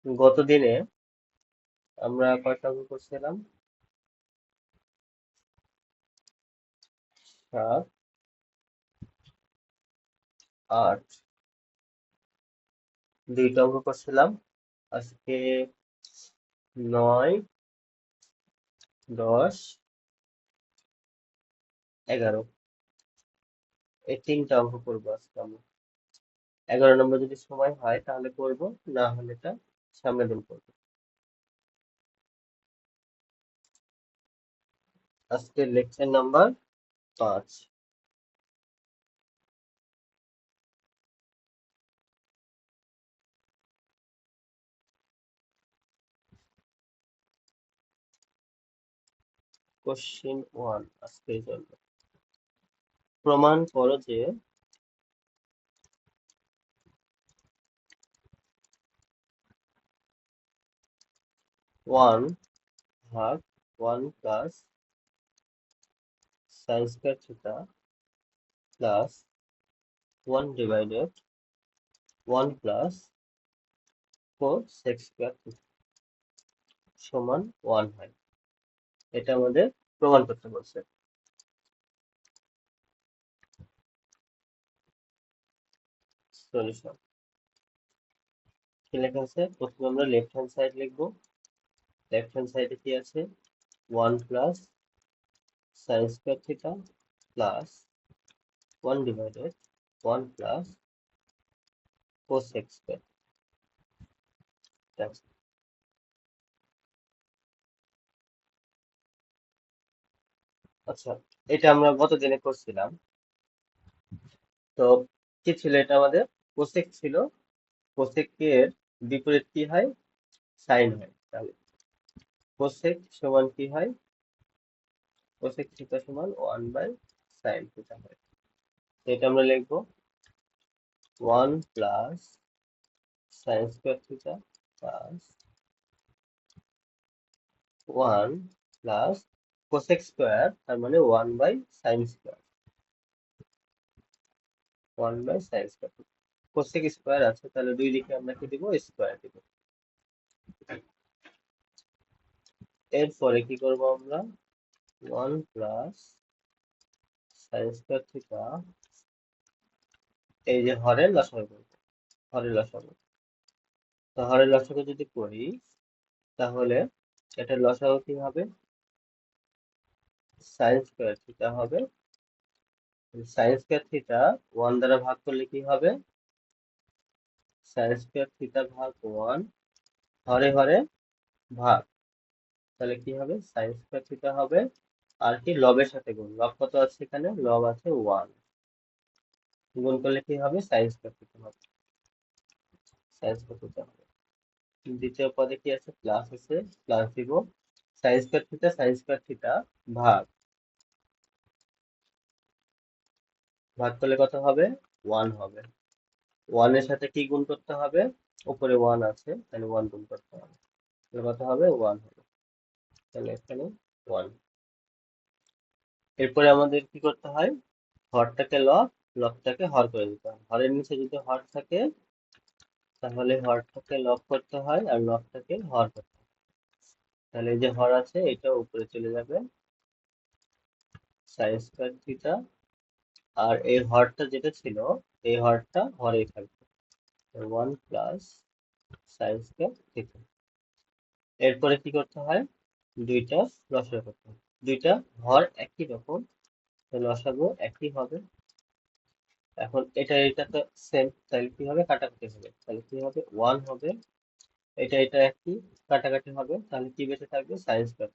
গত দিনে আমরা কয়টা অঙ্ক করছিলাম? 7, 8, দুইটা অঙ্ক করছিলাম। আজকে 9, 10, 11 এই তিনটা অঙ্ক করবো আজকে আমরা। 11 নম্বর যদি সময় হয় তাহলে করব, না হলে এটা সামনের দিন করবো। আজকে লেকচার নাম্বার 5। কোশ্চিন 1 আজকের জন্য। প্রমাণ করো যে 1 ভাগ 1 plus sine square theta plus 1 divided 1 plus 4 sec square theta সমান 1 হয়। এটা আমাদের প্রমাণ করতে বলছে। সলিউশন কি লেখা আছে? প্রথমে আমরা লেফট হ্যান্ড সাইড লিখবো। লেফট হ্যান্ড সাইডে কি আছে? 1 plus sine square theta plus 1 divided 1 plus cosec square. আচ্ছা, এটা আমরা গত দিনে করছিলাম। তো কি ছিল এটা আমাদের? কোসেক ছিল। কোসেক এর বিপরীত কি হয়? সাইন হয়। তাহলে কোসেক সমান কি হয়? কোসেক থিটা সমান 1 বাই সাইন থিটা হয়। তো এটা আমরা লিখবো 1 plus sine square theta plus 1 plus cosec square, তার মানে 1 by sine square. 1 by sine square. Cosec square আছে, তাহলে দুই দিকে আমরা কি দিব? স্কয়ার দিব। এরপরে কি করব আমরা? 1 প্লাস সাইন স্কয়ার থিটা, এই যে হরের লসাগু করব। হরের লসাগু। তো হরের লসাগু যদি করি তাহলে এটার লসাগু কি হবে? সাইন স্কয়ার থিটা হবে। সাইন স্কয়ার থিটা 1 দ্বারা ভাগ করলে কি হবে? সাইন স্কয়ার থিটা ভাগ 1, হরে হরে ভাগ। তাহলে কি হবে? সাইন স্কয়ার থিটা হবে। আর কি লবের সাথে গুণ। লব কত আছে এখানে? লব আছে 1। গুণ করলে কি হবে? সাইন স্কয়ার থিটা হবে। সাইন স্কয়ার থিটা হবে। দ্বিতীয় পদে কি আছে? প্লাস আছে, প্লাস দিব। সাইন স্কয়ার থিটা ভাগ। ভাগ করলে কত হবে? 1 হবে। 1 এর সাথে কি গুণ করতে হবে? উপরে 1 আছে, তাহলে 1 গুণ করতে হবে। তাহলে কত হবে? 1 হবে। তাহলে এখানে 1। এরপরে আমাদের কি করতে হয়? হরটাকে লব, লবটাকে হর করে দিতে হয়। হরের নিচে যদি হর থাকে তাহলে হরটাকে লব করতে হয় আর লবটাকে হর করতে হয়। তাহলে এই যে হর আছে এটা উপরে চলে যাবে, সাইন স্কয়ার থিটা। আর এই হরটা যেটা ছিল, এই হরটা হরেই থাকবে। 1 প্লাস সাইন স্কয়ার থিটা। এরপরে কি করতে হয়? দুইটা লসাগু করতে হয়। দুইটা হর একই রকম, তো লসাগু একই হবে। এখন এটা তো সেম, তাহলে কি হবে? কাটাকুটি হবে। তাহলে কি হবে? 1 হবে। এটা একই, কাটাকাটি হবে। তাহলে কি বেঁচে থাকবে? Sine square.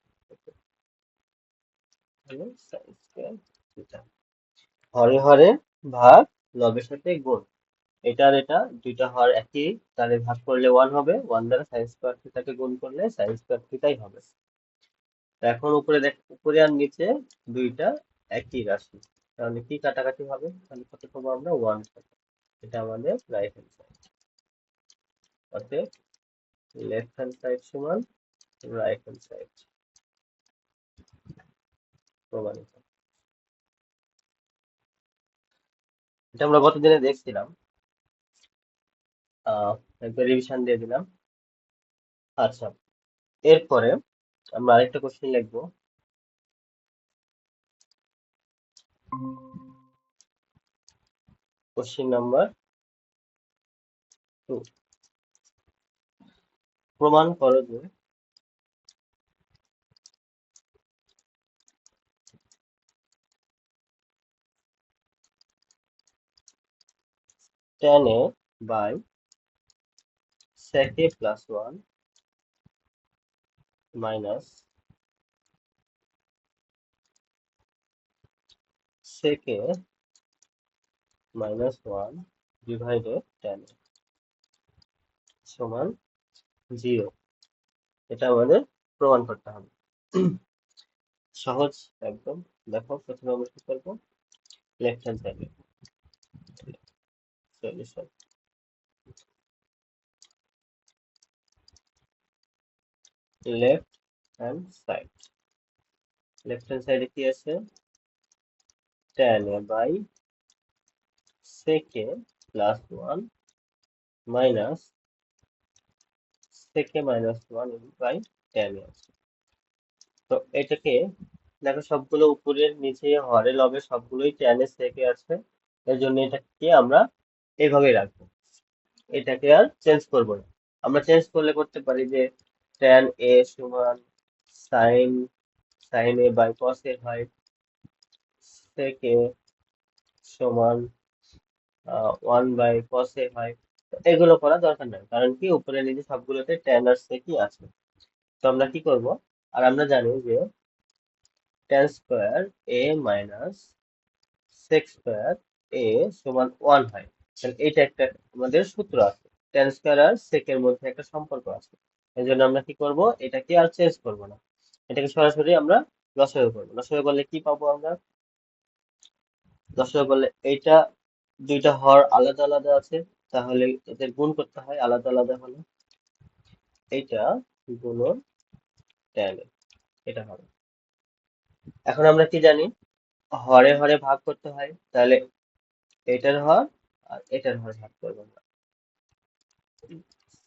তাহলে sign square theta. Hare Hare ভাগ, লবের সাথে গুণ। এটা আর এটা দুইটা হর একই, তাহলে ভাগ করলে 1 হবে। 1 দ্বারা সাইন স্কয়ার থিটাকে গুণ করলে সাইন স্কয়ার থিটাই হবে। তো এখন উপরে উপরে আর নিচে দুইটা একই রাশি, তাহলে কি কাটাকাটি হবে? তাহলে কত পাবো আমরা? 1 পাবো। এটা আমাদের রাইট হ্যান্ড সাইড। অতএব লেফট হ্যান্ড সাইড সমান রাইট হ্যান্ড সাইড। প্রমাণিত। এটা আমরা গত দিনে দেখছিলাম। একবার রিভিশন দিয়ে দিলাম। আচ্ছা, এরপরে আমরা আরেকটা কোশ্চেন লিখবো। Question number 2। প্রমাণ করো যে tan a by sec a plus 1 minus sec a minus 1 divided tan a সমান 0। এটা আমাদের প্রমাণ করতে হবে। সহজ একদম। দেখো প্রথমে আমরা কি করবো, লেফট হ্যান্ড সাইডে solution, left hand side. Left hand সাইডে কি আছে, tan a by sec a plus 1 minus sec a minus 1 by tan a আছে। তো এটাকে দেখো সবগুলো উপরের নিচে হরে লবে সবগুলোই tan a sec a আছে, এর জন্য এটাকে আমরা এইভাবেই রাখবো, এটাকে আর চেঞ্জ করবো না। আমরা চেঞ্জ করলে করতে পারি যে tan a সমান sin sin a by cos a হয়, sec a সমান 1/cos a হয়। তো এগুলো করা দরকার নাই, কারণ কি উপরে নিচে সবগুলোতে tan আর sec ই আছে। তো আমরা কি করব, আর আমরা জানি যে tan square a minus sec square a সমান 1 হয়। তাহলে এইটা একটা আমাদের সূত্র আছে, tan স্কয়ার আর sec এর মধ্যে একটা সম্পর্ক আছে। এই জন্য আমরা কি করব, এটাকে আর চেঞ্জ করব না, এটাকে সরাসরি আমরা লসাগু করবো। লসাগু করলে কি পাবো আমরা, লসাগু করলে এইটা দুইটা হর আলাদা আলাদা আছে, তাহলে এদের গুণ করতে হয় আলাদা আলাদা হলে, এইটা গুণন tan a, এটা হবে। এখন আমরা কি জানি, হরে হরে ভাগ করতে হয়, তাহলে এটার হর আর এটার হর ভাগ করবো আমরা।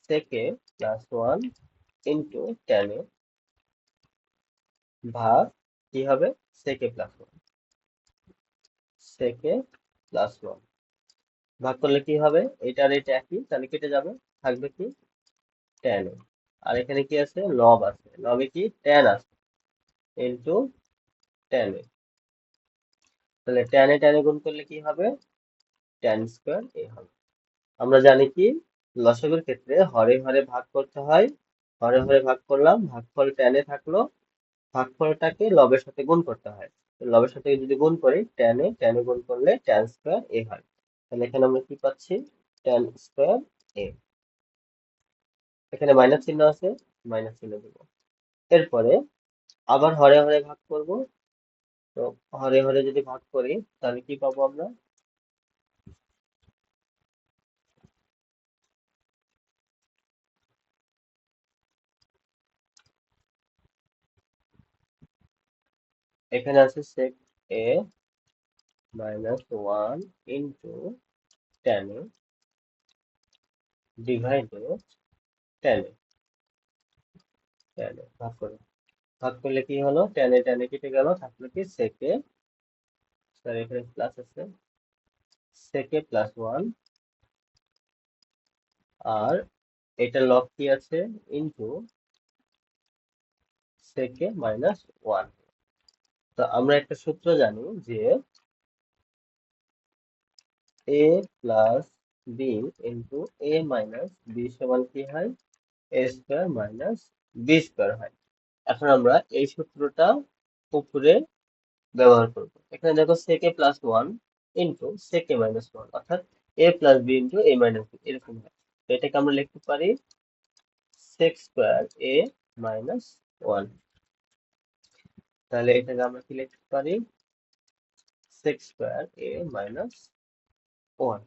sec a plus 1 into tan a ভাগ কি হবে, sec a plus 1, sec a plus 1 ভাগ করলে কি হবে, এটা আর এটা একই, তাহলে কেটে যাবে, থাকবে কি tan a। আর এখানে কি আছে, লব আছে, লবে কি tan আছে ইন্টু tan a, তাহলে tan a গুণ করলে কি হবে, tan স্কয়ার a হবে। আমরা জানি কি লসাগুর ক্ষেত্রে হরে হরে ভাগ করতে হয়, হরে হরে ভাগ করলাম, ভাগফল tan a থাকলো, ভাগফলটাকে লবের সাথে গুণ করতে হয়। তো লবের সাথে যদি গুণ করি tan a গুণ করলে tan স্কয়ার a হয়। তাহলে এখানে আমরা কি পাচ্ছি, tan স্কয়ার a। এখানে মাইনাস চিহ্ন আছে, মাইনাস চিহ্ন দেবো। এরপরে আবার হরে হরে ভাগ করব। তো হরে হরে যদি ভাগ করি তাহলে কি পাবো আমরা, এখানে আছে sec a minus 1 into tan a divided tan a, tan a ভাগ করে, ভাগ করলে কি হলো, tan a কেটে গেল, থাকলো কি sec a, সরি এখানে প্লাস আছে, sec a প্লাস 1 আর এটা লব কি আছে ইন্টু sec a মাইনাস 1। তো আমরা একটা সূত্র জানি যে a plus b into a minus b সমান কি হয়, a square minus b square হয়। এখন আমরা এই সূত্রটা উপরে ব্যবহার করব। এখানে দেখো sec a plus 1 into sec a minus 1, অর্থাৎ a plus b into a minus b এরকম হয়। তো এটাকে আমরা লিখতে পারি sec স্কয়ার a মাইনাস 1। তাহলে এটাকে আমরা কি লিখতে পারি, sec স্কয়ার a মাইনাস 1।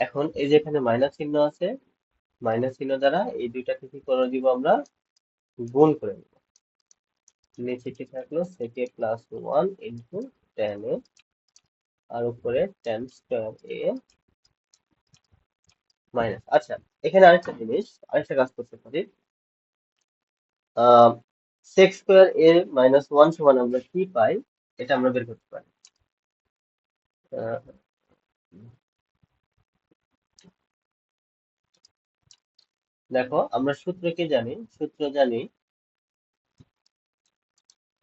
এখন এই যে এখানে মাইনাস চিহ্ন আছে, মাইনাস চিহ্ন দ্বারা এই দুইটাকে কি করে দিব আমরা, গুণ করে দিব। নিচে কি থাকলো, sec a plus 1 into tan a, আর উপরে tan স্কয়ার a মাইনাস। আচ্ছা, এখানে আরেকটা জিনিস, আরেকটা কাজ করতে পারি। আহ সেক্স স্কোয়ার এ মাইনাস ওয়ান সমান আমরা কি পাই, এটা আমরা বের করতে পারি। আহ, দেখো, আমরা সূত্র কি জানি? সূত্র জানি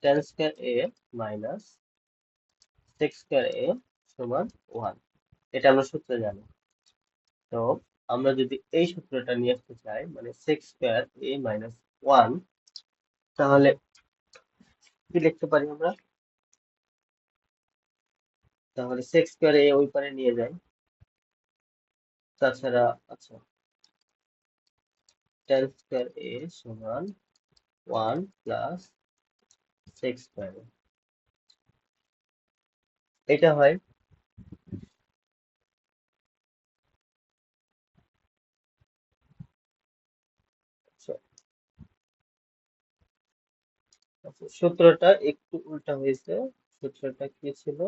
টেন স্কোয়ার এ মাইনাস সেক্স স্কোয়ার এ সমান ওয়ান। এটা আমরা সূত্র জানি। তো আমরা যদি এই সূত্রটা নিয়ে আসতে চাই, মানে সেক্স স্কোয়ার এ মাইনাস ওয়ান, তাহলে কি লিখতে পারি আমরা? তাহলে সেক্স স্কোয়ার এ ওই পারে নিয়ে যাই। তাছাড়া, আচ্ছা, টেন স্কোয়ার এ সমান ওয়ান প্লাস সেক্স স্কোয়ার, এটা হয়। আচ্ছা, আচ্ছা, সূত্রটা একটু উল্টা হয়েছে। সূত্রটা কি ছিল?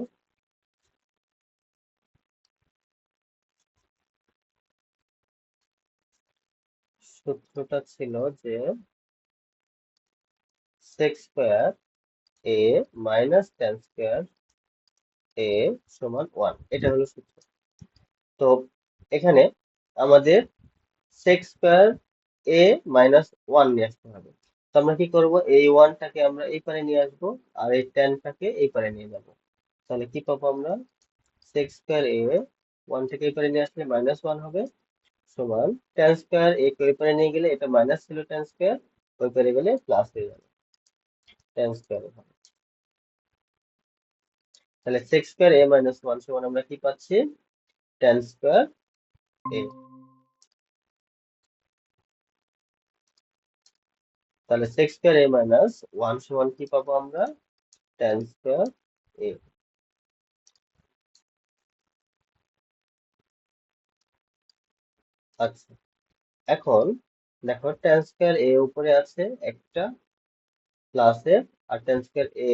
সূত্রটা ছিল যে সেক্স স্কোয়ার এ মাইনাস টেন স্কোয়ার এ সমান ওয়ান, এটা হলো সূত্র। তো এখানে আমাদের সেক্স স্কোয়ার এ মাইনাস ওয়ান নিয়ে আসতে হবে। তো আমরা কি করব, এই ওয়ানটাকে আমরা এই পারে নিয়ে আসবো, আর এই টেনটাকে এই পারে নিয়ে যাব। তাহলে কি পাবো আমরা? সেক্স স্কোয়ার এ ওয়ান থেকে এই পারে নিয়ে আসলে মাইনাস ওয়ান হবে, সমান টেন স্কোয়ার এ কে ওই পারে নিয়ে গেলে এটা মাইনাস ছিল, টেন স্কোয়ার ওই পারে গেলে প্লাস হয়ে যাবে, টেন স্কোয়ার হবে। তাহলে সেক্স স্কোয়ার এ মাইনাস ওয়ান সমান আমরা কি পাচ্ছি? টেন স্কোয়ার এ। তাহলে সেক্স স্কোয়ার এ মাইনাস ওয়ান সমান কি পাবো আমরা? টেন স্কোয়ার এ। আচ্ছা, এখন দেখো, টেন স্কোয়ার এ উপরে আছে একটা প্লাসে, আর টেন স্কোয়ার এ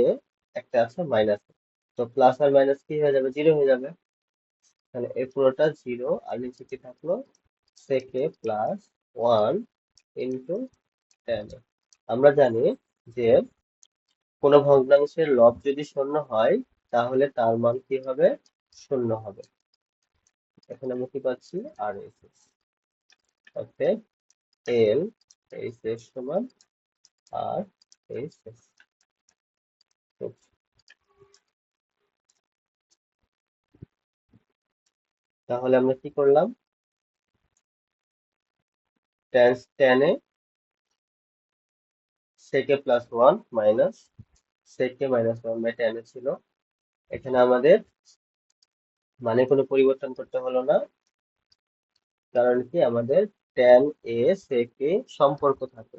একটা আছে মাইনাসে। তো প্লাস আর মাইনাস কি হয়ে যাবে? জিরো হয়ে যাবে। তাহলে এই পুরোটা জিরো, আর নিচে কি থাকলো? সেকে প্লাস ওয়ান ইন্টু টেন। আমরা জানি যে কোনো ভগ্নাংশের লব যদি শূন্য হয়, তাহলে তার মান কি হবে? শূন্য হবে। এখন আমরা কি পাচ্ছি? আর এস এস, অর্থাৎ এল এইচ এস সমান আর এইচ এস। তাহলে আমরা কি করলাম? টেন এ সেকে প্লাস ওয়ান মাইনাস সেকে মাইনাস ওয়ান বাই টেন ছিল। এখানে আমাদের মানে কোনো পরিবর্তন করতে হলো না, কারণ কি আমাদের ট্যান এ সেকে সম্পর্ক থাকে।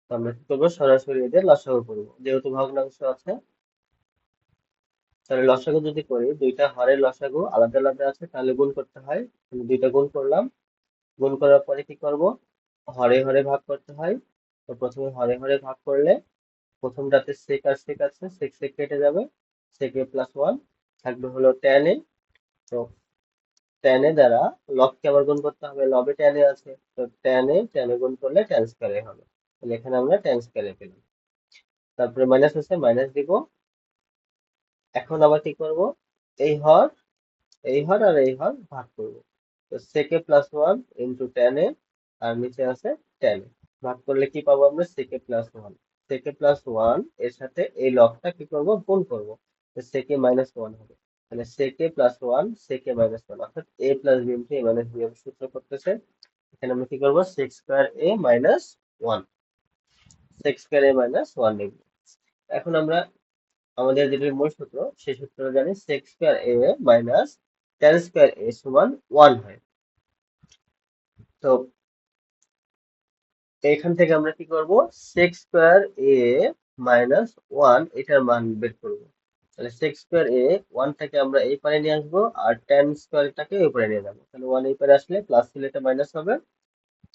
তো আমরা কি করবো? সরাসরি এদের লসাগু করবো, যেহেতু ভগ্নাংশ আছে। তাহলে লসাগু যদি করি, দুইটা হরের লসাগু আলাদা আলাদা আছে, তাহলে গুণ করতে হয়। আমি দুইটা গুণ করলাম। গুণ করার পরে কি করব? হরে হরে ভাগ করতে হয়। তো প্রথমে হরে হরে ভাগ করলে প্রথমটাতে সেক আর সেক আছে, সেক সেক কেটে যাবে, সেকে প্লাস ওয়ান থাকবে হলো ট্যান এ। তো ট্যান এ দ্বারা লবকে আবার গুণ করতে হবে, লবে ট্যান এ আছে, তো ট্যান এ গুণ করলে ট্যান স্কয়ার এ হবে। তাহলে এখানে আমরা ট্যান স্কয়ার এ পেলাম। তারপরে মাইনাস আছে, মাইনাস দিব। এখন আবার কি করব? এই হর, এই হর আর এই হর ভাগ করব। তো সেকে plus one into tan A, আর নিচে আছে ট্যান এ। ভাগ করলে কি পাবো আমরা? সেকে প্লাস ওয়ান। সেকে প্লাস ওয়ান এর সাথে এই লগটা কি করব? গুণ করব। তো সেকে মাইনাস ওয়ান হবে। তাহলে সেকে প্লাস ওয়ান সেকে মাইনাস ওয়ান, অর্থাৎ এ প্লাস বি ইন্টু এ মাইনাস বি সূত্র করতেছে। এখানে আমরা কি করবো? সেক্স স্কোয়ার এ মাইনাস ওয়ান, সেক্স স্কোয়ার এ মাইনাস ওয়ান লিখবো। এখন আমরা আমাদের যেটা মূল সূত্র, সেই সূত্র জানি সেক্স স্কোয়ার এ মাইনাস টেন স্কোয়ার এ সমান ওয়ান হয়। তো এখান থেকে আমরা কি করব? সেক্স স্কোয়ার এ মাইনাস ওয়ান এটার মান বের করব। তাহলে সেক্স স্কোয়ার এ ওয়ানটাকে আমরা এই পারে নিয়ে আসবো, আর টেন স্কোয়ারটাকে ওই পারে নিয়ে যাবো। তাহলে ওয়ান এই পারে আসলে প্লাস ছিল, এটা মাইনাস হবে।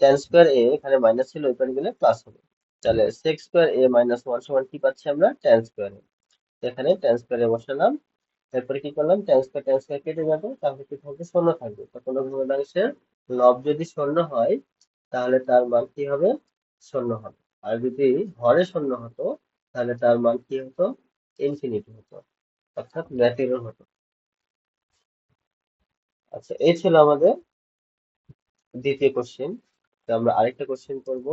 টেন স্কোয়ার এ এখানে মাইনাস ছিল, ওই পারে গেলে প্লাস হবে। তাহলে সেক্স স্কোয়ার এ মাইনাস ওয়ান সমান কি পাচ্ছি আমরা? টেন স্কোয়ার এ। এখানে টেন স্কোয়ার এ বসালাম। তারপরে কি করলাম, ট্যান স্কয়ার কেটে যাবে, তাহলে কি থাকবে, শূন্য থাকবে। তো কোনো ভগ্নাংশের লব যদি শূন্য হয় তাহলে তার মান কি হবে, শূন্য হবে। আর যদি হরে শূন্য হতো তাহলে তার মান কি হতো, ইনফিনিটি হতো, অর্থাৎ ন্যাচারাল হতো। আচ্ছা, এই ছিল আমাদের দ্বিতীয় কোশ্চেন। তো আমরা আরেকটা কোশ্চেন করব।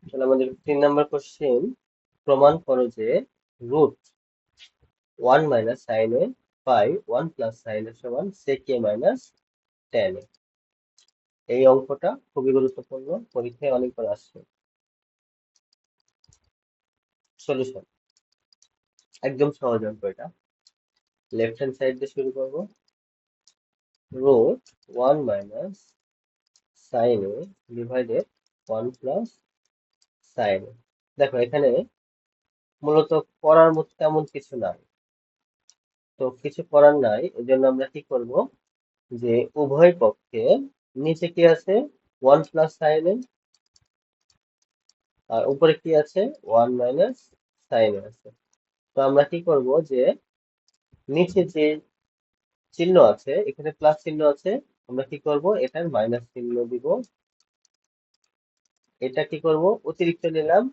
তাহলে আমাদের 3 নম্বর কোশ্চেন, প্রমাণ করো যে root 1 - sin a by 1 + sin a সমান sec a - tan a। এই অঙ্কটা খুবই গুরুত্বপূর্ণ, পরীক্ষায় অনেকবার আসছে। সলিউশন একদম সহজ অঙ্ক এটা। লেফট হ্যান্ড সাইড দিয়ে শুরু করব। Root 1 - sin a divided 1 + sin a। দেখো এখানে মূলত করার মতো তেমন কিছু নাই, তো কিছু করার নাই, এই জন্য আমরা কি করব, যে উভয় পক্ষে নিচে কি আছে, 1 + sin a, আর উপরে কি আছে, 1 - sin a আছে। তো আমরা কি করব, যে নিচে যে চিহ্ন আছে, এখানে প্লাস চিহ্ন আছে, আমরা কি করব, এটার মাইনাস চিহ্ন দিব। এটা কি করব, অতিরিক্ত নিলাম,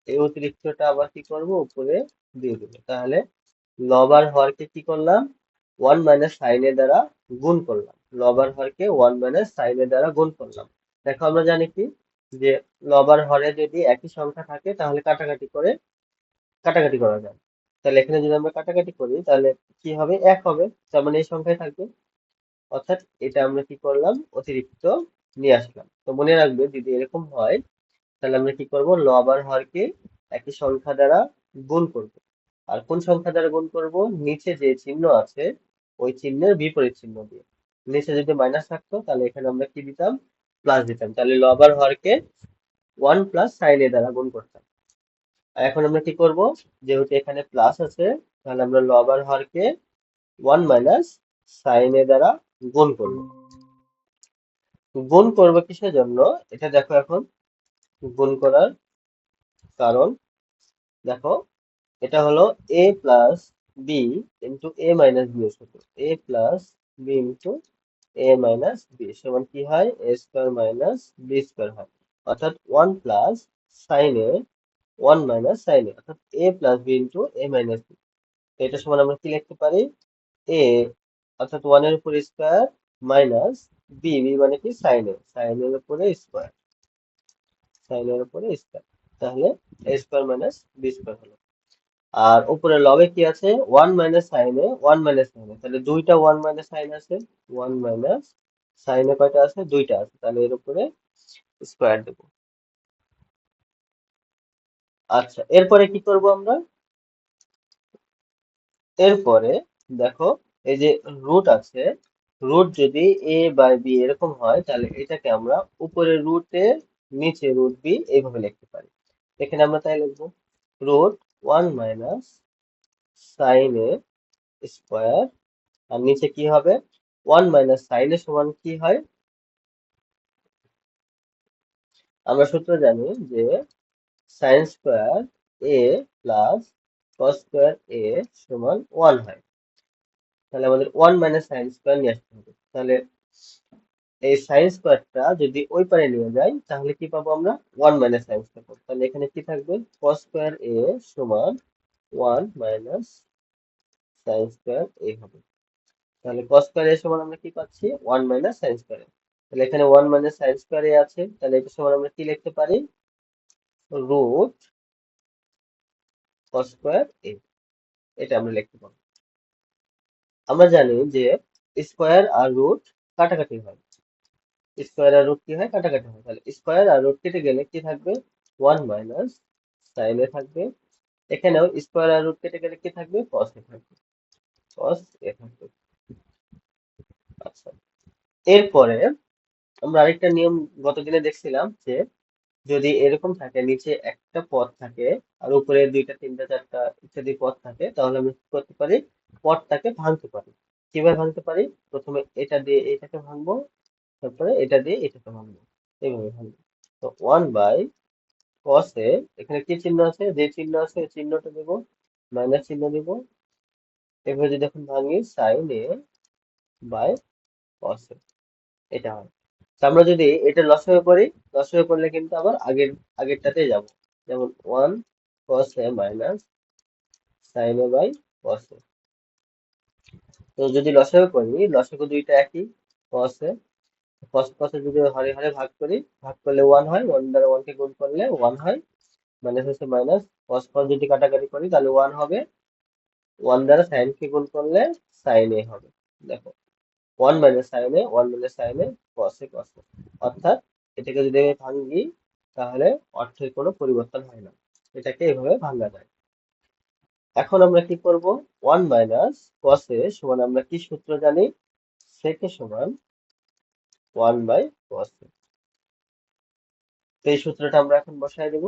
এই অতিরিক্তটা আবার কি করব, উপরে দিয়ে দিব। তাহলে লব আর হরকে কি করলাম, 1 - sin a দ্বারা গুণ করলাম। লব আর হরকে 1 - sin a দ্বারা গুণ করলাম। দেখো আমরা জানি কি, যে লব আর হরে যদি একই সংখ্যা থাকে তাহলে কাটাকাটি করা যায়। তাহলে এখানে যদি আমরা কাটাকাটি করি তাহলে কি হবে, 1 হবে, তার মানে এই সংখ্যায় থাকবে। অর্থাৎ এটা আমরা কি করলাম, অতিরিক্ত নিয়ে আসলাম। তো মনে রাখবে যদি এরকম হয় তাহলে আমরা কি করব, লব আর হরকে একই সংখ্যা দ্বারা গুণ করব। আর কোন সংখ্যা দ্বারা গুণ করব, নিচে যে চিহ্ন আছে ওই চিহ্নের বিপরীত চিহ্ন দিয়ে। নিচে যদি মাইনাস থাকতো তাহলে এখানে আমরা কি দিতাম, প্লাস দিতাম। তাহলে লব আর হরকে 1 + sin a দ্বারা গুণ করতাম। আর এখন আমরা কি করব, যেহেতু এখানে প্লাস আছে তাহলে আমরা লব আর হরকে 1 - sin a দ্বারা গুণ করব। গুণ করব কিসের জন্য, এটা দেখো এখন গুণ করার কারণ। দেখো এটা হলো a plus B into a minus B এর সাথে, a plus B into a minus B সমান কি হয়, a square minus B square হয়। অর্থাৎ 1 plus sine A 1 minus sine A, অর্থাৎ a plus B into a minus B. এটা সমান আমরা কি লিখতে পারি, a অর্থাৎ 1 এর উপরে স্কোয়ার মাইনাস বি, বি মানে কি সাইন এ, সাইন এর উপরে স্কোয়ার, সাইন এর উপরে স্কোয়ার। তাহলে a square minus B square হলো। আর উপরে লবে কি আছে, 1 - sin a 1 - sin a, তাহলে দুইটা 1 - sin আছে, 1 - sin a কয়টা আছে, দুইটা আছে, তাহলে এর উপরে স্কোয়ার দেব। আচ্ছা, এরপরে কি করব আমরা, এরপরে দেখো এই যে রুট আছে, রুট যদি a বাই বি এরকম হয় তাহলে এটাকে আমরা উপরে রুটে নিচে রুট বি এইভাবে লিখতে পারি। এখানে আমরা তাই লিখবো, রুট 1 - sin a স্কোয়ার, আর নিচে কি হবে, 1 - sin a সমান কি হয়, আমরা সূত্র জানি যে sin square a plus cos square a সমান 1 হয়। তাহলে আমাদের 1 - sin স্কোয়ার নিয়ে আসতে হবে। তাহলে এই sin স্কোয়ারটা যদি ওই পারে নিয়ে যাই তাহলে কি পাবো আমরা, 1 - sin স্কোয়ার পাবো। তাহলে এখানে কি থাকবে, cos স্কোয়ার a সমান 1 - sin স্কোয়ার a হবে। তাহলে cos স্কয়ার এর সমান আমরা কি পাচ্ছি, 1 - sin স্কয়ার এ। তাহলে এখানে 1 - sin স্কয়ার এ আছে, তাহলে এটা সমান আমরা কি লিখতে পারি, রুট cos স্কয়ার a, এটা আমরা লিখতে পারি। আমরা জানি যে স্কয়ার আর রুট কাটাকাটি হয়, স্কয়ার আর রুট কি হয়, কাটাকাটি হয়। তাহলে স্কয়ার আর রুট কেটে গেলে কি থাকবে, 1 - sin a থাকবে। এখানেও স্কয়ার আর রুট কেটে গেলে কি থাকবে, cos a থাকবে, cos a থাকবে। আচ্ছা, এরপরে আমরা আরেকটা নিয়ম গতদিনে দেখছিলাম, যে যদি এরকম থাকে নিচে একটা পদ থাকে আর উপরে 2টা 3টা 4টা ইত্যাদি পদ থাকে, তাহলে আমরা কি করতে পারি, পদটাকে ভাঙতে পারি। কিভাবে ভাঙতে পারি, প্রথমে এটা দিয়ে এটাকে ভাঙবো, তারপরে এটা দিয়ে এটাকে ভাঙবো, এইভাবে ভাঙবো। তো 1 বাই cos এ, এখানে কি চিহ্ন আছে, যে চিহ্ন আছে ওই চিহ্নটা দেবো, মাইনাস চিহ্ন দিব। এভাবে যদি এখন ভাঙি সাইন এ বাই কস এ, এটা হয়। তো আমরা যদি এটা লসাগু করি, লসাগু করলে কিন্তু আবার আগেরটাতে যাব। যেমন 1 cos a minus sin a by cos a। তো যদি লসাগু করি, লসাগু দুইটা একই, cos a cos cos a যদি হরে হরে ভাগ করি, ভাগ করলে 1 হয়, 1 দ্বারা 1 কে গুণ করলে 1 হয়, মাইনাস হচ্ছে মাইনাস, cos cos যদি কাটাকাটি করি তাহলে 1 হবে, 1 দ্বারা sin কে গুণ করলে sin a হবে। দেখো 1 minus sin a, 1 minus sin a, cos a cos a। অর্থাৎ এটাকে যদি আমি ভাঙি তাহলে অর্থের কোনো পরিবর্তন হয় না। এটাকে এভাবে ভাঙা যায়। এখন আমরা কি করব? 1 মাইনাস cos a সমান আমরা কি সূত্র জানি? sec a সমান 1 বাই cos a। তো এই সূত্রটা আমরা এখন বসায় দেব।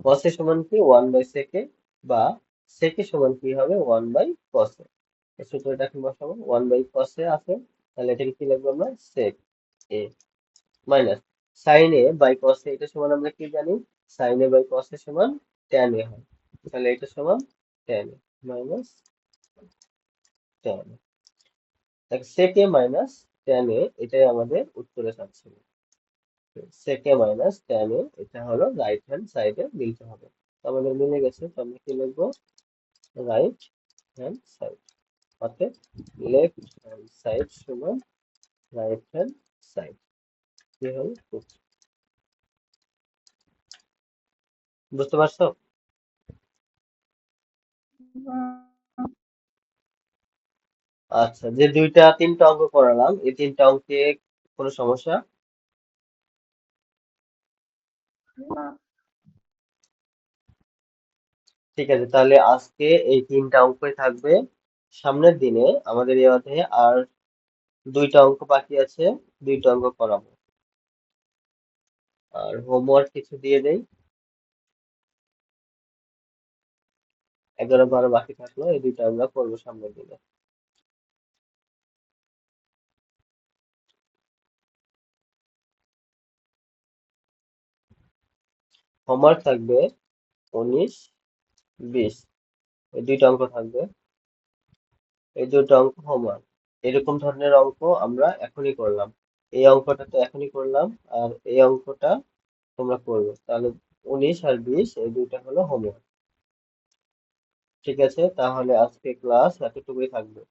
cos a সমান কি 1 বাই sec a, বা sec a সমান কি হবে 1 বাই cos a। এই সূত্রটা এখন বসাবো। 1 বাই cos a আছে, তাহলে এটাকে কি লিখবো আমরা? sec a minus sin a by cos a, এটা সমান আমরা কি জানি? sin a by cos a সমান tan a হয়। তাহলে এটা সমান tan a minus tan a। তাহলে sec a minus tan a, এটাই আমাদের উত্তরে থাকছে। sec a minus tan a, এটা হলো রাইট হ্যান্ড সাইডে মিলতে হবে। তো আমাদের মিলে গেছে, তো আমরা কি লিখবো? রাইট হ্যান্ড সাইড, অর্থাৎ লেফট হ্যান্ড সাইড সমান রাইট হ্যান্ড সাইড। কি হলো? বুঝতে পারছো? আচ্ছা, যে দুইটা তিনটা অঙ্ক করালাম, এই তিনটা অঙ্কে কোনো সমস্যা? ঠিক আছে, তাহলে আজকে এই তিনটা অঙ্কই থাকবে। সামনের দিনে আমাদের এই অধ্যায়ে আর দুইটা অঙ্ক বাকি আছে, দুইটা অঙ্ক করাবো। আর হোমওয়ার্ক কিছু দিয়ে দেই, 11 12 বাকি থাকলো, এই দুইটা আমরা করবো সামনের দিনে। হোমওয়ার্ক থাকবে 19 20, এই দুইটা অঙ্ক থাকবে। এই দুটো অঙ্ক হোমওয়ার্ক। এরকম ধরনের অঙ্ক আমরা এখনই করলাম। এই অঙ্কটা তো এখনই করলাম, আর এই অঙ্কটা তোমরা করবে। তাহলে 19 আর 20 এই দুইটা হলো হোমওয়ার্ক। ঠিক আছে, তাহলে আজকে ক্লাস এতটুকুই থাকবে।